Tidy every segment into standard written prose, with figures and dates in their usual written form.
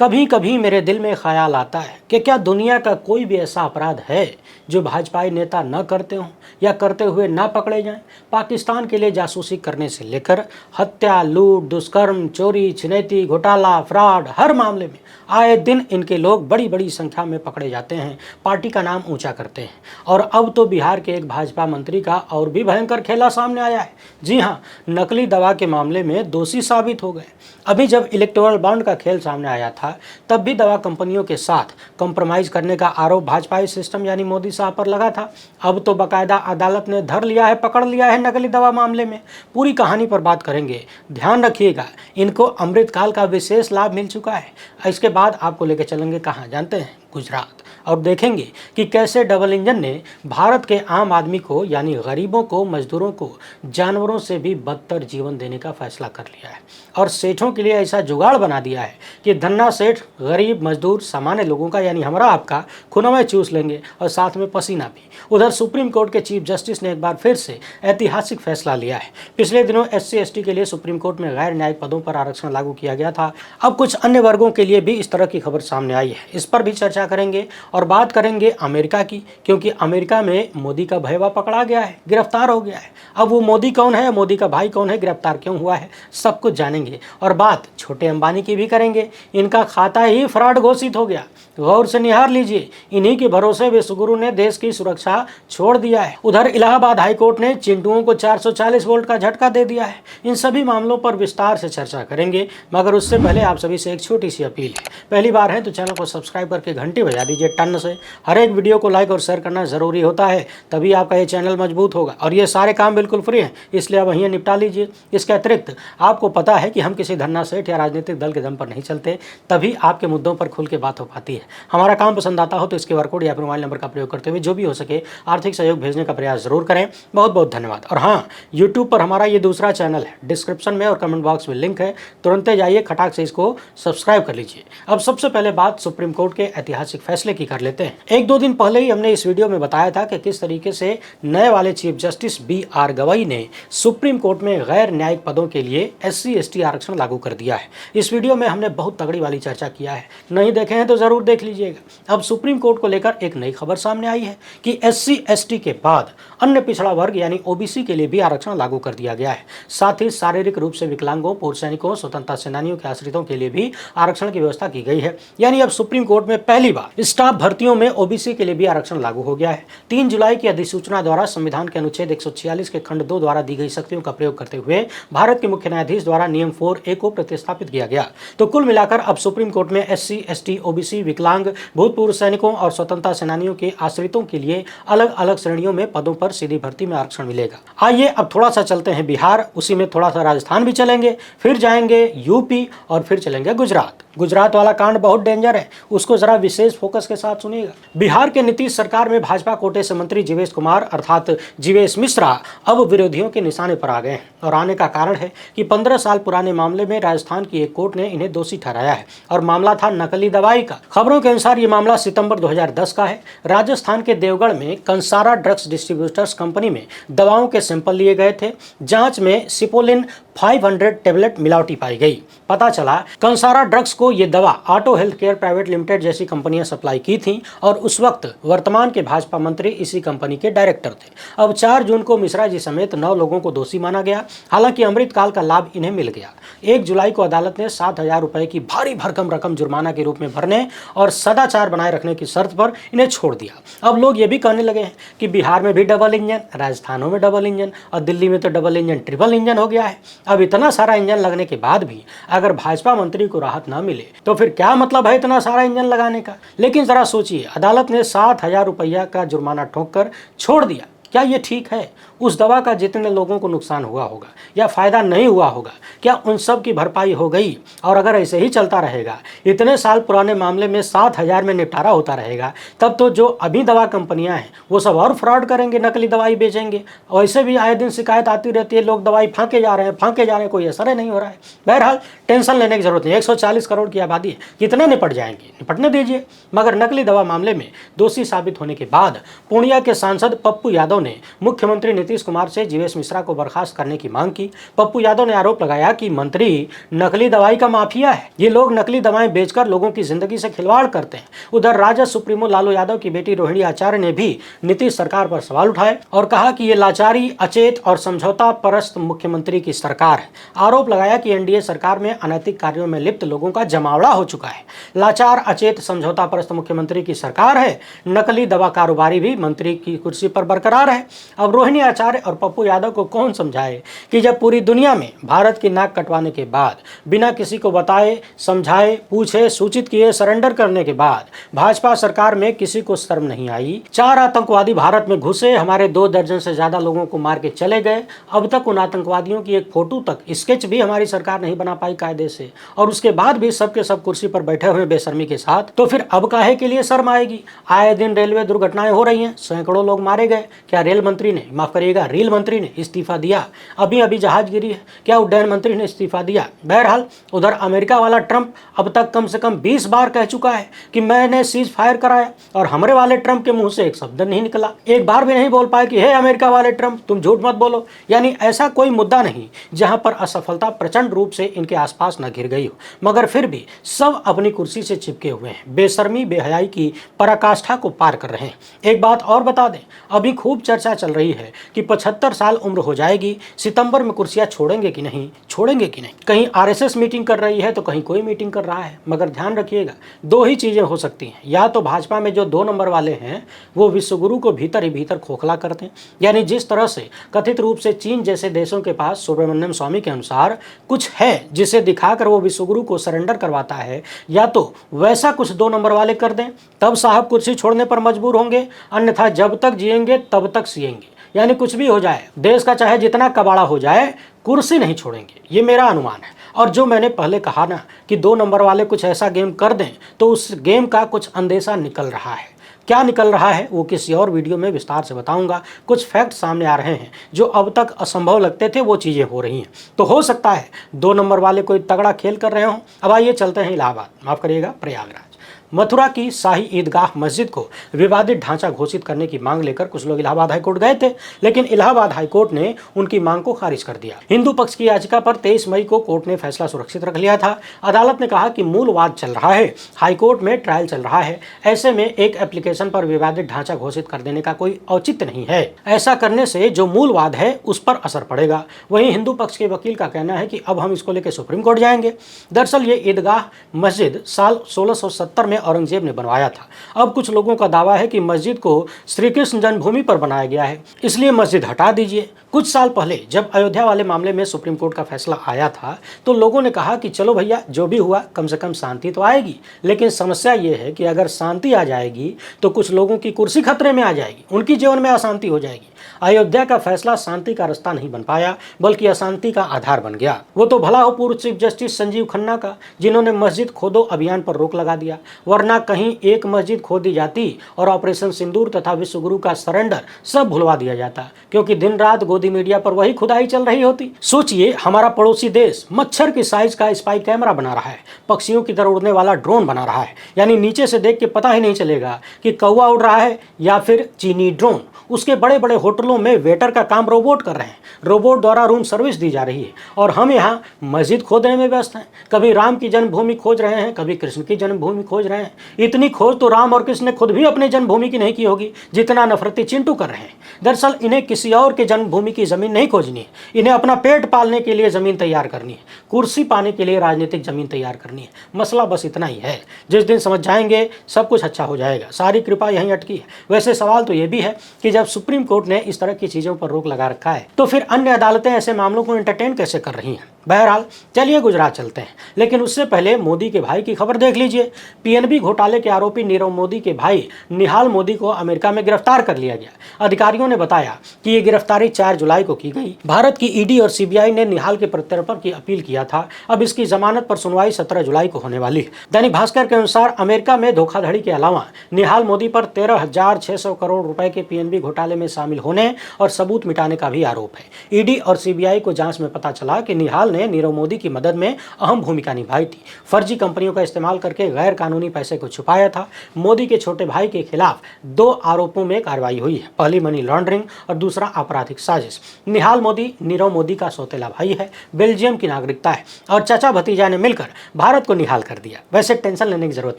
कभी कभी मेरे दिल में ख्याल आता है कि क्या दुनिया का कोई भी ऐसा अपराध है जो भाजपाई नेता न करते हों या करते हुए ना पकड़े जाएं। पाकिस्तान के लिए जासूसी करने से लेकर हत्या, लूट, दुष्कर्म, चोरी, छिनैती, घोटाला, फ्रॉड, हर मामले में आए दिन इनके लोग बड़ी बड़ी संख्या में पकड़े जाते हैं, पार्टी का नाम ऊंचा करते हैं। और अब तो बिहार के एक भाजपा मंत्री का और भी भयंकर खेला सामने आया है। जी हाँ, नकली दवा के मामले में दोषी साबित हो गए। अभी जब इलेक्टोरल बॉन्ड का खेल सामने आया था तब भी दवा कंपनियों के साथ कंप्रोमाइज करने का आरोप भाजपाई सिस्टम यानी मोदी साहब पर लगा था। अब तो बाकायदा अदालत ने धर लिया है, पकड़ लिया है नकली दवा मामले में। पूरी कहानी पर बात करेंगे। ध्यान रखिएगा, इनको अमृतकाल का विशेष लाभ मिल चुका है। इसके बाद आपको लेकर चलेंगे कहाँ जानते हैं? गुजरात। और देखेंगे कि कैसे डबल इंजन ने भारत के आम आदमी को यानी गरीबों को, मजदूरों को जानवरों से भी बदतर जीवन देने का फैसला कर लिया है और सेठों के लिए ऐसा जुगाड़ बना दिया है कि धन्ना सेठ गरीब, मजदूर, सामान्य लोगों का यानी हमारा आपका खुनामा चूस लेंगे और साथ में पसीना भी। उधर सुप्रीम कोर्ट के चीफ जस्टिस ने एक बार फिर से ऐतिहासिक फैसला लिया है। पिछले दिनों SC/ST के लिए सुप्रीम कोर्ट में गैर न्यायिक पदों पर आरक्षण लागू किया गया था। अब कुछ अन्य वर्गों के लिए भी इस तरह की खबर सामने आई है। इस पर भी चर्चा करेंगे और बात करेंगे अमेरिका की, क्योंकि अमेरिका में मोदी का भैया पकड़ा गया है, गिरफ्तार हो गया है। अब वो मोदी कौन है, मोदी का भाई कौन है, गिरफ्तार क्यों हुआ है, सब कुछ जानेंगे। और बात छोटे अंबानी की भी करेंगे। इनका खाता ही फ्रॉड घोषित हो गया। गौर से निहार लीजिए, इन्हीं के भरोसे विश्वगुरु ने देश की सुरक्षा छोड़ दिया है। उधर इलाहाबाद हाईकोर्ट ने चिंटुओं को 440 वोल्ट का झटका दे दिया है। इन सभी मामलों पर विस्तार से चर्चा करेंगे, मगर उससे पहले आप सभी से एक छोटी सी अपील है। पहली बार है तो चैनल को सब्सक्राइब करके घंटी बजा दीजिए टन से। हर एक वीडियो को लाइक और शेयर करना जरूरी होता है, तभी आपका ये चैनल मजबूत होगा। और ये सारे काम बिल्कुल फ्री हैं, इसलिए आप वहीं निपटा लीजिए। इसके अतिरिक्त आपको पता है कि हम किसी धन्ना सेठ या राजनीतिक दल के दम पर नहीं चलते, तभी आपके मुद्दों पर खुल के बात हो पाती है। हमारा काम पसंद आता हो तो इसके QR कोड या फिर मोबाइल नंबर का प्रयोग करते हुए जो भी हो सके आर्थिक सहयोग भेजने का प्रयास जरूर करें। बहुत बहुत धन्यवाद। और हाँ, YouTube पर हमारा ये दूसरा चैनल है, डिस्क्रिप्शन में और कमेंट बॉक्स में लिंक है, तुरंत जाइए, खटाक से इसको सब्सक्राइब कर लीजिए। अब सबसे पहले बात सुप्रीम कोर्ट के ऐतिहासिक फैसले की कर लेते हैं। 1-2 दिन पहले ही हमने इस वीडियो में बताया था कि किस तरीके से नए वाले चीफ जस्टिस BR गवई ने सुप्रीम कोर्ट में गैर न्यायिक पदों के लिए SC/ST आरक्षण लागू कर दिया है। इस वीडियो में हमने बहुत तगड़ी वाली चर्चा किया है, नहीं देखे हैं तो जरूर देख लीजिएगा। अब सुप्रीम कोर्ट को लेकर एक नई खबर सामने आई है कि SC/ST के बाद अन्य पिछड़ा वर्ग यानी OBC के लिए भी आरक्षण लागू कर दिया गया है। साथ ही शारीरिक रूप से विकलांगों, पूर्व सैनिकों, स्वतंत्रता सेनानियों के आश्रितों के लिए भी आरक्षण की व्यवस्था की गई है। यानी अब सुप्रीम कोर्ट में पहली बार स्टाफ भर्तियों में OBC के लिए भी आरक्षण लागू हो गया है। 3 जुलाई की अधिसूचना द्वारा संविधान के अनुच्छेद 146 के खंड 2 द्वारा दी गई शक्तियों का प्रयोग करते हुए भारत के मुख्य न्यायाधीश द्वारा नियम 4A को प्रतिस्थापित किया गया। तो कुल मिलाकर अब सुप्रीम कोर्ट में SC/ST, OBC, विकलांग, भूतपूर्व सैनिकों और स्वतंत्रता सेनानियों के आश्रितों के लिए अलग अलग श्रेणियों में पदों पर सीधी भर्ती में आरक्षण मिलेगा। आइए अब थोड़ा सा चलते हैं बिहार, उसी में थोड़ा सा राजस्थान भी चलेंगे, फिर जाएंगे UP और फिर चलेंगे गुजरात। गुजरात वाला कांड बहुत डेंजर है, उसको जरा विशेष फोकस के साथ सुनिएगा। बिहार के नीतीश सरकार में भाजपा कोटे से मंत्री जीवेश कुमार अर्थात जीवेश मिश्रा अब विरोधियों के निशाने पर आ गए हैं। और आने का कारण है कि 15 साल पुराने मामले में राजस्थान की एक कोर्ट ने इन्हें दोषी ठहराया है और मामला था नकली दवाई का। खबरों के अनुसार ये मामला सितंबर 2010 का है। राजस्थान के देवगढ़ में कंसारा ड्रग्स डिस्ट्रीब्यूटर्स कंपनी में दवाओं के सैंपल लिए गए थे। जांच में सिपोलिन 500 टेबलेट मिलावटी पाई गई। पता चला कंसारा ड्रग्स को ये दवा auto health care private limited जैसी कंपनियां सप्लाई की थी और उस वक्त वर्तमान के भाजपा मंत्री इसी कंपनी के डायरेक्टर थे। अब 4 जून को मिश्रा जी समेत 9 लोगों को दोषी माना गया। हालांकि अमृतकाल का लाभ इन्हें मिल गया। 1 जुलाई को अदालत ने 7,000 रुपए की भारी भरकम रकम जुर्माना के रूप में भरने और सदाचार बनाए रखने की शर्त पर इन्हें छोड़ दिया। अब लोग ये भी कहने लगे हैं कि बिहार में भी डबल इंजन, राजस्थानों में डबल इंजन और दिल्ली में तो डबल इंजन, ट्रिपल इंजन हो गया है। अब इतना सारा इंजन लगने के बाद भी अगर भाजपा मंत्री को राहत ना मिले तो फिर क्या मतलब है इतना सारा इंजन लगाने का। लेकिन जरा सोचिए, अदालत ने 7,000 रुपया का जुर्माना ठोक कर छोड़ दिया। क्या ये ठीक है? उस दवा का जितने लोगों को नुकसान हुआ होगा या फायदा नहीं हुआ होगा, क्या उन सब की भरपाई हो गई? और अगर ऐसे ही चलता रहेगा, इतने साल पुराने मामले में 7,000 में निपटारा होता रहेगा, तब तो जो अभी दवा कंपनियां हैं वो सब और फ्रॉड करेंगे, नकली दवाई बेचेंगे। और ऐसे भी आए दिन शिकायत आती रहती है, लोग दवाई फांके जा रहे हैं, कोई असर ही नहीं हो रहा है। बहरहाल टेंशन लेने की जरूरत नहीं, 140 करोड़ की आबादी है, कितने निपट जाएंगे, निपटने दीजिए। मगर नकली दवा मामले में दोषी साबित होने के बाद पूर्णिया के सांसद पप्पू यादव यादव ने मुख्यमंत्री नीतीश कुमार से जीवेश मिश्रा को बर्खास्त करने की मांग की। पप्पू यादव ने आरोप लगाया कि मंत्री नकली दवाई का माफिया है। ये लोग नकली दवाएं बेचकर लोगों की जिंदगी से खिलवाड़ करते हैं। उधर राजद सुप्रीमो लालू यादव की बेटी रोहिणी आचार्य ने भी नीतीश सरकार पर सवाल उठाए और कहा कि ये लाचारी, अचेत और समझौता परस्त मुख्यमंत्री की सरकार है। आरोप लगाया कि एनडीए सरकार में अनैतिक कार्यों में लिप्त लोगों का जमावड़ा हो चुका है। लाचार, अचेत, समझौता परस्त मुख्यमंत्री की सरकार है। नकली दवा कारोबारी भी मंत्री की कुर्सी पर बरकरार है। अब रोहिणी आचार्य और पप्पू यादव को कौन समझाए कि जब पूरी दुनिया में भारत की नाक कटवाने के बाद, बिना किसी को बताए, समझाए, पूछे, सूचित किए, सरेंडर करने के बाद भाजपा सरकार में किसी को शर्म नहीं आई। 4 आतंकवादी भारत में घुसे, हमारे 2 दर्जन से ज्यादा लोगों को मार के चले गए। अब तक उन आतंकवादियों की एक फोटो तक, स्केच भी हमारी सरकार नहीं बना पाई कायदे से, और उसके बाद भी सबके सब कुर्सी पर बैठे हुए बेशर्मी के साथ। तो फिर अब काहे के लिए शर्म आएगी? आए दिन रेलवे दुर्घटनाएं हो रही हैं, सैकड़ों लोग मारे गए। क्या रेल मंत्री ने, माफ करिएगा, रेल मंत्री ने इस्तीफा दिया? अभी अभी जहाज गिरी है, क्या उड्डयन मंत्री ने इस्तीफा दिया? बहरहाल, उधर अमेरिका वाला ट्रंप अब तक कम से कम 20 बार कह चुका है कि मैंने सीज फायर कराया, और हमारे वाले ट्रंप के मुंह से एक शब्द नहीं निकला। एक बार भी नहीं बोल पाए कि हे अमेरिका वाले ट्रंप, तुम झूठ मत बोलो। यानी ऐसा कोई मुद्दा नहीं जहां पर असफलता प्रचंड रूप से इनके आसपास न घिर गई हो, मगर फिर भी सब अपनी कुर्सी से चिपके हुए हैं, बेशर्मी, बेहयाई की पराकाष्ठा को पार कर रहे हैं। एक बात और बता दें, अभी खूब चर्चा चल रही है कि 75 साल उम्र हो जाएगी, सितंबर में कुर्सियां छोड़ेंगे कि नहीं, छोड़ेंगे कि नहीं। कहीं आरएसएस मीटिंग कर रही है तो कहीं कोई मीटिंग कर रहा है। मगर ध्यान रखिएगा, 2 ही चीजें हो सकती हैं। या तो भाजपा में जो 2 नंबर वाले हैं वो विश्वगुरु को भीतर ही भीतर खोखला करते हैं, यानी जिस तरह से कथित रूप से चीन जैसे देशों के पास सुब्रमण्यम स्वामी के अनुसार कुछ है जिसे दिखाकर वो विश्वगुरु को सरेंडर करवाता है, या तो वैसा कुछ 2 नंबर वाले कर दें, तब साहब कुर्सी छोड़ने पर मजबूर होंगे, अन्यथा जब तक जिएंगे तब तक सिएंगे। यानी कुछ भी हो जाए, देश का चाहे जितना कबाड़ा हो जाए, कुर्सी नहीं छोड़ेंगे। ये मेरा अनुमान है। और जो मैंने पहले कहा ना कि 2 नंबर वाले कुछ ऐसा गेम कर दें तो उस गेम का कुछ अंदेशा निकल रहा है। क्या निकल रहा है वो किसी और वीडियो में विस्तार से बताऊंगा। कुछ फैक्ट सामने आ रहे हैं जो अब तक असंभव लगते थे, वो चीज़ें हो रही हैं। तो हो सकता है 2 नंबर वाले कोई तगड़ा खेल कर रहे हों। अब आइए चलते हैं इलाहाबाद, माफ़ करिएगा, प्रयागराज। मथुरा की शाही ईदगाह मस्जिद को विवादित ढांचा घोषित करने की मांग लेकर कुछ लोग इलाहाबाद हाईकोर्ट गए थे, लेकिन इलाहाबाद हाईकोर्ट ने उनकी मांग को खारिज कर दिया। हिंदू पक्ष की याचिका पर 23 मई को कोर्ट ने फैसला सुरक्षित रख लिया था। अदालत ने कहा कि मूल वाद चल रहा है, हाईकोर्ट में ट्रायल चल रहा है, ऐसे में एक एप्लीकेशन पर विवादित ढांचा घोषित कर देने का कोई औचित्य नहीं है। ऐसा करने से जो मूल वाद है उस पर असर पड़ेगा। वहीं हिंदू पक्ष के वकील का कहना है कि अब हम इसको लेकर सुप्रीम कोर्ट जाएंगे। दरअसल ये ईदगाह मस्जिद साल 1670 में औरंगजेब ने बनवाया था। अब कुछ लोगों का दावा है कि मस्जिद को श्री कृष्ण जन्मभूमि पर बनाया गया है, इसलिए मस्जिद हटा दीजिए। कुछ साल पहले जब अयोध्या वाले मामले में सुप्रीम कोर्ट का फैसला आया था तो लोगों ने कहा कि चलो भैया, जो भी हुआ कम से कम शांति तो आएगी। लेकिन समस्या ये है कि अगर शांति आ जाएगी तो कुछ लोगों की कुर्सी खतरे में आ जाएगी, उनकी जीवन में अशांति हो जाएगी। अयोध्या का फैसला शांति का रास्ता नहीं बन पाया, बल्कि अशांति का आधार बन गया। वो तो भला हो पूर्व चीफ जस्टिस संजीव खन्ना का, जिन्होंने मस्जिद खोदो अभियान पर रोक लगा दिया, वरना कहीं एक मस्जिद खोदी जाती और ऑपरेशन सिंदूर तथा विश्वगुरु का सरेंडर सब भुलवा दिया जाता, क्योंकि दिन रात गोदी मीडिया पर वही खुदाई चल रही होती। सोचिए, हमारा पड़ोसी देश मच्छर की साइज का स्पाई कैमरा बना रहा है, पक्षियों की तरह उड़ने वाला ड्रोन बना रहा है, यानी नीचे से देख के पता ही नहीं चलेगा कि कौवा उड़ रहा है या फिर चीनी ड्रोन। उसके बड़े बड़े होटलों में वेटर का काम रोबोट कर रहे हैं, रोबोट द्वारा रूम सर्विस दी जा रही है, और हम यहाँ मस्जिद खोदने में व्यस्त हैं। कभी राम की जन्मभूमि खोज रहे हैं, कभी कृष्ण की जन्मभूमि खोज रहे हैं। इतनी खोज तो राम और कृष्ण ने खुद भी अपनी जन्मभूमि की नहीं की होगी जितना नफरती चिंटू कर रहे हैं। दरअसल इन्हें किसी और की जन्मभूमि की जमीन नहीं खोजनी है, इन्हें अपना पेट पालने के लिए जमीन तैयार करनी है, कुर्सी पाने के लिए राजनीतिक जमीन तैयार करनी है। मसला बस इतना ही है। जिस दिन समझ जाएंगे सब कुछ अच्छा हो जाएगा। सारी कृपा यहीं अटकी है। वैसे सवाल तो ये भी है कि जब सुप्रीम कोर्ट ने इस तरह की चीजों पर रोक लगा रखा है तो फिर अन्य अदालतें ऐसे मामलों को एंटरटेन कैसे कर रही हैं। बहरहाल चलिए गुजरात चलते हैं, लेकिन उससे पहले मोदी के भाई की खबर देख लीजिए। पीएनबी घोटाले के आरोपी नीरव मोदी के भाई निहाल मोदी को अमेरिका में गिरफ्तार कर लिया गया। अधिकारियों ने बताया कि ये गिरफ्तारी 4 जुलाई को की गई। भारत की ईडी और सीबीआई ने निहाल के प्रत्यर्पण की अपील किया था। अब इसकी जमानत पर सुनवाई 17 जुलाई को होने वाली है। दैनिक भास्कर के अनुसार अमेरिका में धोखाधड़ी के अलावा निहाल मोदी पर 13,600 करोड़ रुपए के पीएनबी घोटाले में शामिल होने और सबूत मिटाने का भी आरोप है। ईडी और सीबीआई को जांच में पता चला कि निहाल ने नीरव मोदी की मदद में अहम भूमिका निभाई थी, फर्जी कंपनियों का इस्तेमाल करके गैर कानूनी पैसे को छुपाया था। मोदी के छोटे भाई के खिलाफ 2 आरोपों में कार्रवाई हुई है, पहली मनी लॉन्ड्रिंग और दूसरा आपराधिक साजिश। निहाल मोदी नीरव मोदी का सौतेला भाई है, बेल्जियम की नागरिकता है और चाचा भतीजा ने मिलकर भारत को निहाल कर दिया। वैसे टेंशन लेने की जरूरत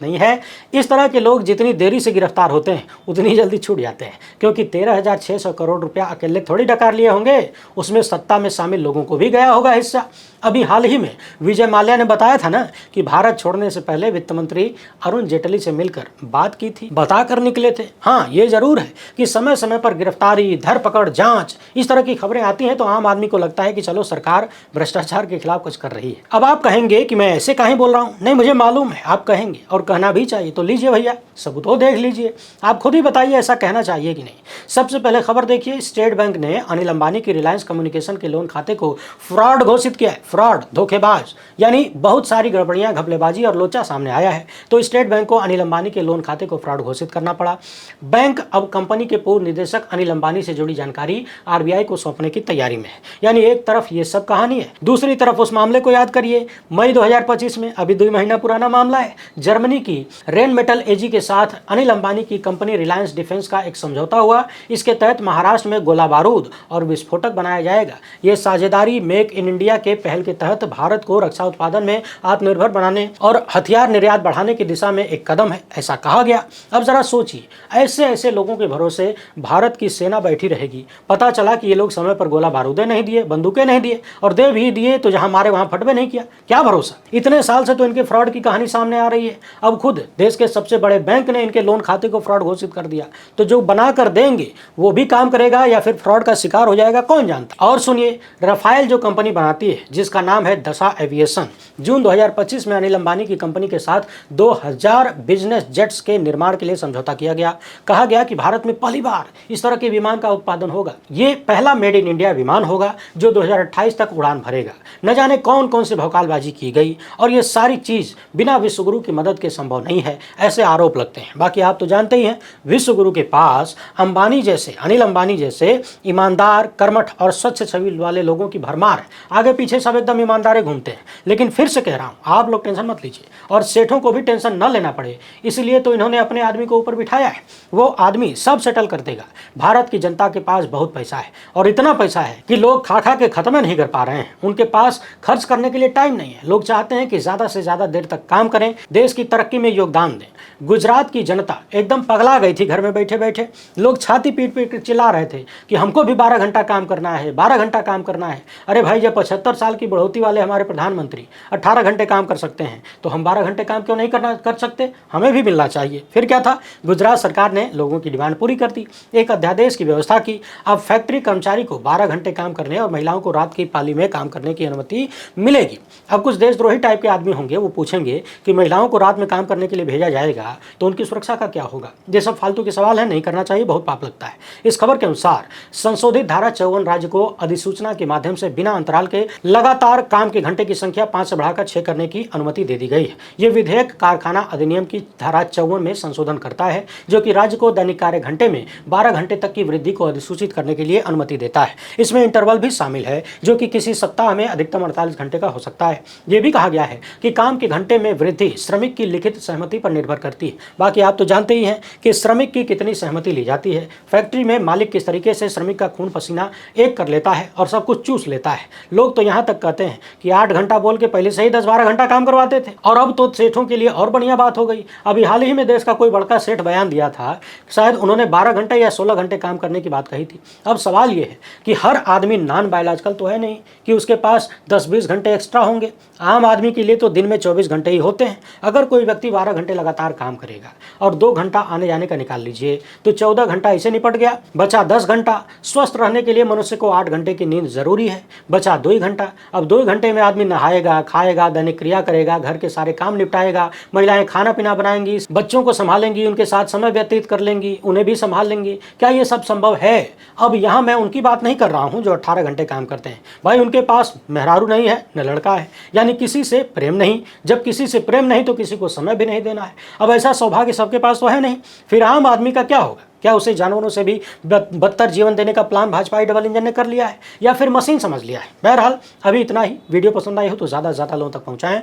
नहीं है, इस तरह के लोग जितनी देरी से गिरफ्तार होते हैं उतनी जल्दी छूट जाते हैं, क्योंकि 13,600 करोड़ रुपया अकेले थोड़ी डकार लिए होंगे, उसमें सत्ता में शामिल लोगों को भी गया होगा हिस्सा। अभी हाल ही में विजय माल्या ने बताया था ना कि भारत छोड़ने से पहले वित्त मंत्री अरुण जेटली से मिलकर बात की थी, बताकर निकले थे। हाँ, ये जरूर है कि समय समय पर गिरफ्तारी, धरपकड़, जांच, इस तरह की खबरें आती हैं तो आम आदमी को लगता है कि चलो सरकार भ्रष्टाचार के खिलाफ कुछ कर रही है। अब आप कहेंगे कि मैं ऐसे काहे बोल रहा हूँ, नहीं मुझे मालूम है आप कहेंगे और कहना भी चाहिए, तो लीजिए भैया सबूत तो देख लीजिए, आप खुद ही बताइए ऐसा कहना चाहिए कि नहीं। सबसे पहले खबर देखिए, स्टेट बैंक ने अनिल अंबानी की रिलायंस कम्युनिकेशन के लोन खाते को फ्रॉड घोषित किया है। फ्रॉड, धोखेबाज, यानी बहुत सारी गड़बड़ियां, घपलेबाजी और लोचा सामने आया है, तो स्टेट बैंक को अनिल अंबानी के लोन खाते को फ्रॉड घोषित करना पड़ा। बैंक अब कंपनी के पूर्व निदेशक अनिल अंबानी से जुड़ी जानकारी आरबीआई को सौंपने की तैयारी में है। यानी एक तरफ ये सब कहानी है, दूसरी तरफ उस मामले को याद करिए, मई 2025 में, अभी 2 महीना पुराना मामला है, जर्मनी की रेन मेटल एजी के साथ अनिल अंबानी की कंपनी रिलायंस डिफेंस का एक समझौता हुआ। इसके तहत महाराष्ट्र में गोला बारूद और विस्फोटक बनाया जाएगा। ये साझेदारी मेक इन इंडिया के पहल के तहत भारत को रक्षा उत्पादन में आत्मनिर्भर बनाने और हथियार निर्यात बढ़ाने की दिशा में एक कदम है, ऐसा कहा गया। अब जरा सोचिए, ऐसे ऐसे लोगों के भरोसे भारत की सेना बैठी रहेगी, पता चला कि ये लोग समय पर गोला बारूदें नहीं दिए, बंदूकें नहीं दिए, और दे भी दिए तो जहां मारे वहां फटवे नहीं किया, क्या भरोसा। इतने साल से तो इनके फ्रॉड की कहानी सामने आ रही है, अब खुद देश के सबसे बड़े बैंक ने इनके लोन खाते को फ्रॉड घोषित कर दिया, तो जो बना कर देंगे वो भी काम करेगा या फिर फ्रॉड का शिकार हो जाएगा, कौन जानता। और सुनिए, रफाल जो कंपनी बनाती है जिसका नाम है दशा एविएशन, जून 2025 में अनिल अंबानी की कंपनी के साथ 2000 बिजनेस जेट्स के निर्माण के लिए समझौता किया गया। कहा गया कि भारत में पहली बार इस तरह के विमान का उत्पादन होगा। ये पहला मेड इन इंडिया विमान होगा जो 2028 तक उड़ान भरेगा। न जाने कौन कौन से भौकालबाजी की गई और ये सारी चीज बिना विश्वगुरु की मदद के संभव नहीं है, ऐसे आरोप लगते हैं। बाकी आप तो जानते ही हैं, विश्वगुरु के पास अंबानी जैसे, अनिल अंबानी जैसे ईमानदार, कर्मठ और स्वच्छ छवि वाले लोगों की भरमार है। आगे पीछे सब एकदम ईमानदार घूमते हैं। लेकिन फिर से कह रहा हूं, आप लोग टेंशन मत लीजिए और सेठों को भी टेंशन न लेना पड़े, इसलिए तो इन्होंने अपने आदमी को ऊपर बिठाया है, वो आदमी सब सेटल कर देगा। भारत की जनता के पास बहुत पैसा है और इतना पैसा है कि लोग खा खा के खत्म नहीं कर पा रहे हैं। उनके पास खर्च करने के लिए टाइम नहीं है। लोग चाहते हैं कि ज्यादा से ज्यादा देर तक काम करें, देश की तरक्की में योगदान दें। गुजरात की जनता एकदम पगला गई थी, घर में बैठे बैठे लोग छाती पीट पीट कर चिल्ला रहे थे कि हमको भी 12 घंटा काम करना है, 12 घंटा काम करना है। अरे भाई, जब 75 साल की बढ़ोतरी वाले हमारे प्रधानमंत्री 18 घंटे काम कर सकते हैं तो हम 12 घंटे काम क्यों नहीं कर सकते, हमें भी मिलना चाहिए। फिर क्या था, गुजरात सरकार ने लोगों की डिमांड पूरी कर दी, एक अध्यादेश की व्यवस्था की। अब फैक्ट्री कर्मचारी को 12 घंटे काम करने और महिलाओं को रात की पाली में काम करने की अनुमति मिलेगी। अब कुछ देशद्रोही टाइप के आदमी होंगे, वो पूछेंगे कि महिलाओं को रात में काम करने के लिए भेजा जाएगा तो उनकी सुरक्षा का क्या होगा। ये सब फालतू के सवाल है, नहीं करना चाहिए, बहुत पाप लगता है। इस खबर के अनुसार संशोधित धारा 54 राज्य को अधिसूचना के माध्यम से बिना अंतराल के लगातार काम के घंटे की संख्या 5 से बढ़ाकर 6 करने की अनुमति दे दी गई है। ये विधेयक कारखाना अधिनियम की धारा 54 में संशोधन करता है, जो कि राज्य को दैनिक कार्य घंटे में 12 घंटे तक की वृद्धि को अधिसूचित करने के लिए अनुमति देता है। इसमें इंटरवल भी शामिल है, जो कि किसी सप्ताह में अधिकतम 48 घंटे का हो सकता है। यह भी कहा गया है कि काम के घंटे में वृद्धि श्रमिक की लिखित सहमति पर निर्भर करती है। बाकी आप तो जानते ही हैं कि श्रमिक की कितनी सहमति ली जाती है। फैक्ट्री में मालिक किस तरीके से श्रमिक का खून पसीना एक कर लेता है और सब कुछ चूस लेता है। लोग तो यहाँ तक कहते हैं कि 8 घंटा बोल के पहले से ही 10-12 घंटा काम करवाते थे, और अब तो सेठों के लिए और बढ़िया बात हो गई। अभी हाल ही में देश का कोई बड़का सेठ बयान दिया था, शायद उन्होंने 12 घंटे या 16 घंटे काम करने की बात कही थी। अब सवाल ये है कि हर आदमी नॉन बायोलॉजिकल तो है नहीं कि उसके पास 10-20 घंटे एक्स्ट्रा होंगे। आम आदमी के लिए तो दिन में 24 घंटे ही होते हैं। अगर कोई व्यक्ति 12 घंटे लगातार काम करेगा और 2 घंटा आने जाने का निकाल लीजिए तो 14 घंटा इसे निपट गया, बचा 10 घंटा। स्वस्थ रहने के लिए मनुष्य को 8 घंटे की नींद जरूरी है, बचा 2 घंटा। अब 2 घंटे में आदमी नहाएगा, खाएगा, दैनिक क्रिया करेगा, घर के सारे काम निपटाएगा, महिलाएं खाना पीना बनाएंगी, बच्चों को संभालेंगी, उनके साथ समय व्यतीत कर लेंगी, उन्हें भी संभाल लेंगी। क्या ये सब संभव है? अब यहाँ मैं उनकी बात नहीं कर रहा हूँ जो 18 घंटे काम करते हैं। भाई, उनके पास मेहरारू नहीं है, न लड़का है, यानी किसी से प्रेम नहीं। जब किसी से प्रेम नहीं तो किसी को समय भी नहीं देना है। अब ऐसा सौभाग्य सबके पास तो है नहीं, फिर आम आदमी का क्या होगा? क्या उसे जानवरों से भी बदतर जीवन देने का प्लान भाजपा डबल इंजन ने कर लिया है या फिर मशीन समझ लिया है? बहरहाल अभी इतना ही। वीडियो पसंद आई हो तो ज़्यादा से ज़्यादा लोगों तक पहुँचाएं